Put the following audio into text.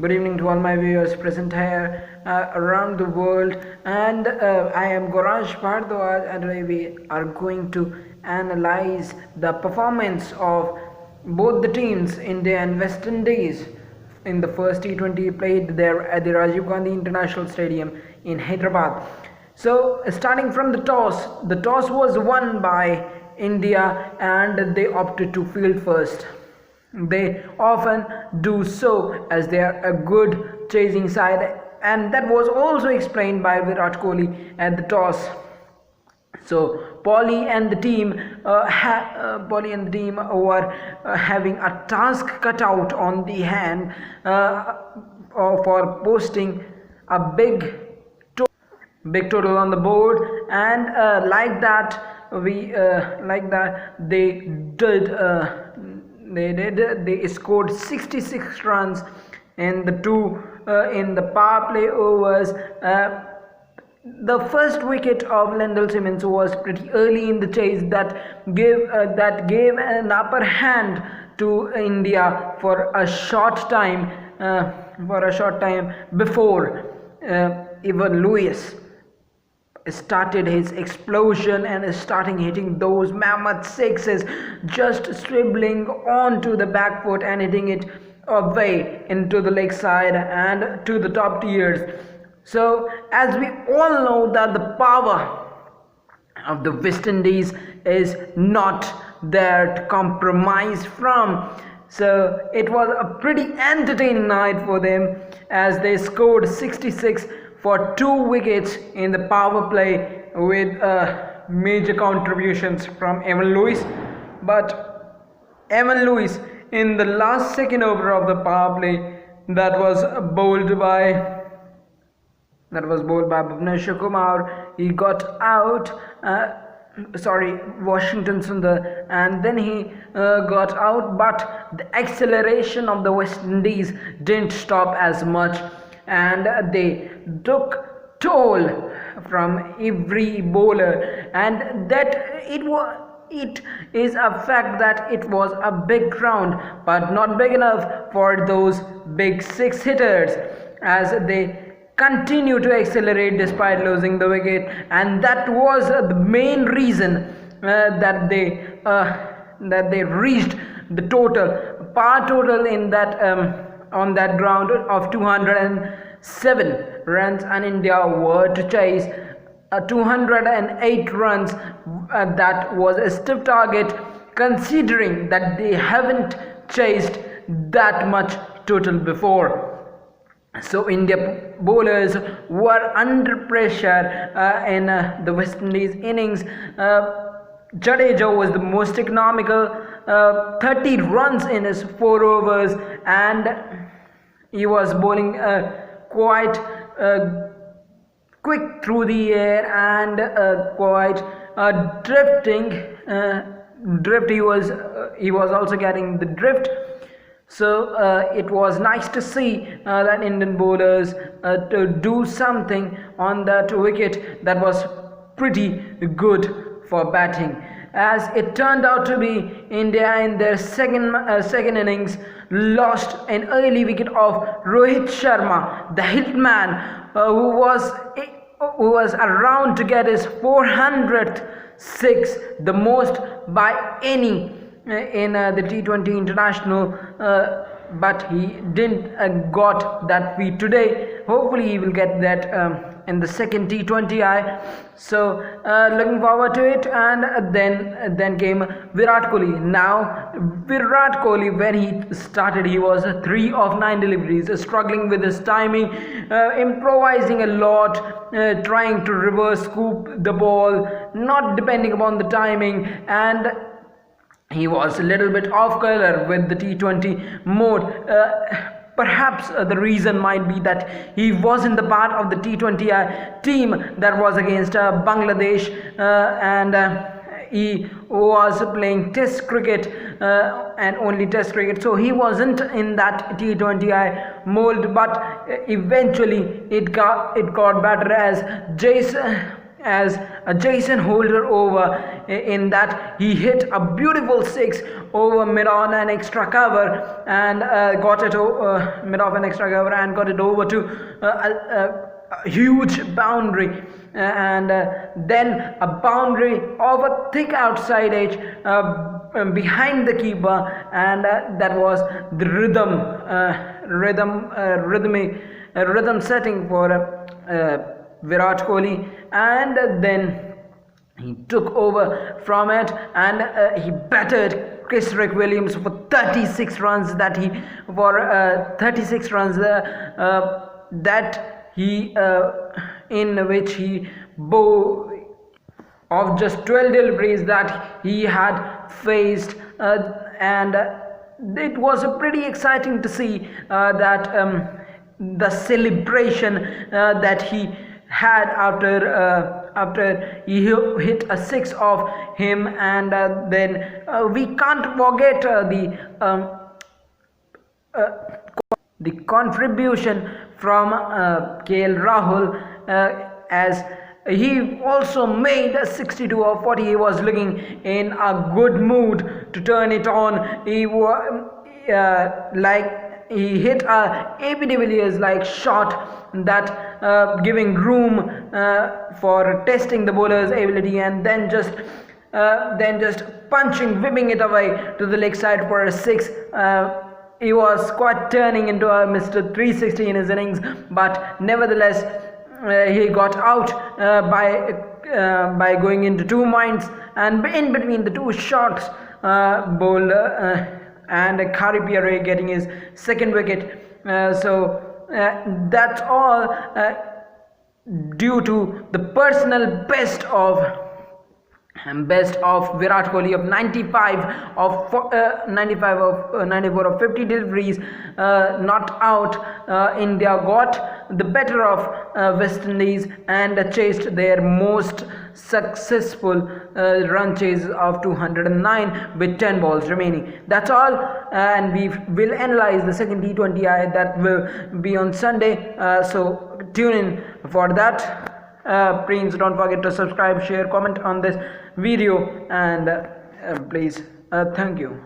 Good evening to all my viewers present here around the world, and I am Goraj Bhardwaj, and today we are going to analyze the performance of both the teams, India and West Indies, in the first T20 played there at the Rajiv Gandhi International Stadium in Hyderabad. So, starting from the toss was won by India, and they opted to field first. They often do so as they are a good chasing side, and that was also explained by Virat Kohli at the toss. So Paulie and the team were having a task cut out on the hand for posting a big total on the board, and they scored 66 runs in the power play overs. The first wicket of Lendl Simmons was pretty early in the chase that gave an upper hand to India for a short time before even Lewis started his explosion and starting hitting those mammoth sixes, just swiveling onto the back foot and hitting it away into the leg side and to the top tiers. So as we all know that the power of the West Indies is not there to compromise from. So it was a pretty entertaining night for them as they scored 66 for 2 wickets in the power play with major contributions from Evan Lewis. But Evan Lewis, in the last second over of the power play, that was bowled by Bhuvneshwar Kumar. He got out, Washington Sundar, and then he got out, but the acceleration of the West Indies didn't stop as much, and they took toll from every bowler, and that it is a fact that it was a big ground, but not big enough for those big six hitters as they continue to accelerate despite losing the wicket, and that was the main reason that they reached the power total in that on that ground of 207 runs, and India were to chase 208 runs. That was a stiff target considering that they haven't chased that much total before. So India bowlers were under pressure in the West Indies innings. Jadeja was the most economical, 30 runs in his 4 overs, and he was bowling quite quick through the air and quite drifting. He was also getting the drift. So it was nice to see that Indian bowlers to do something on that wicket that was pretty good for batting. As it turned out to be, India in their second innings lost an early wicket of Rohit Sharma, the hitman, who was around to get his 400th six, the most by any in the T20 International, but he didn't got that feat today. Hopefully he will get that in the second T20I. So looking forward to it. And then came Virat Kohli. Now Virat Kohli, when he started, he was 3 of 9 deliveries, struggling with his timing, improvising a lot, trying to reverse scoop the ball, not depending upon the timing, and he was a little bit off color with the T20 mode. Perhaps the reason might be that he wasn't the part of the T20I team that was against Bangladesh, and he was playing test cricket and only test cricket, so he wasn't in that T20I mold. But eventually it got better as as a Jason Holder over, in that he hit a beautiful six over mid on an extra cover and got it mid off an extra cover and got it over to a huge boundary, and then a boundary of a thick outside edge behind the keeper, and that was the rhythm setting for Virat Kohli, and then he took over from it and he battered Chris Rick Williams for 36 runs that he 36 runs that he in which he of just 12 deliveries that he had faced, and it was pretty exciting to see that the celebration that he had after he hit a six of him, and then we can't forget the contribution from KL Rahul, as he also made a 62 of 40. He was looking in a good mood to turn it on. He was he hit a AB de Villiers like shot, that giving room for testing the bowler's ability, and then just whipping it away to the leg side for a six. He was quite turning into a Mr. 360 in his innings, but nevertheless he got out by going into two minds, and in between the two shots, bowler and Khari Pierre getting his second wicket. So that's all due to the personal best of Virat Kohli of 94 of 50 deliveries, not out. India got the better of West Indies and chased their most successful run chase of 209 with 10 balls remaining. That's all, and we will analyze the second T20I that will be on Sunday, so tune in for that. Please don't forget to subscribe, share, comment on this video, and please thank you.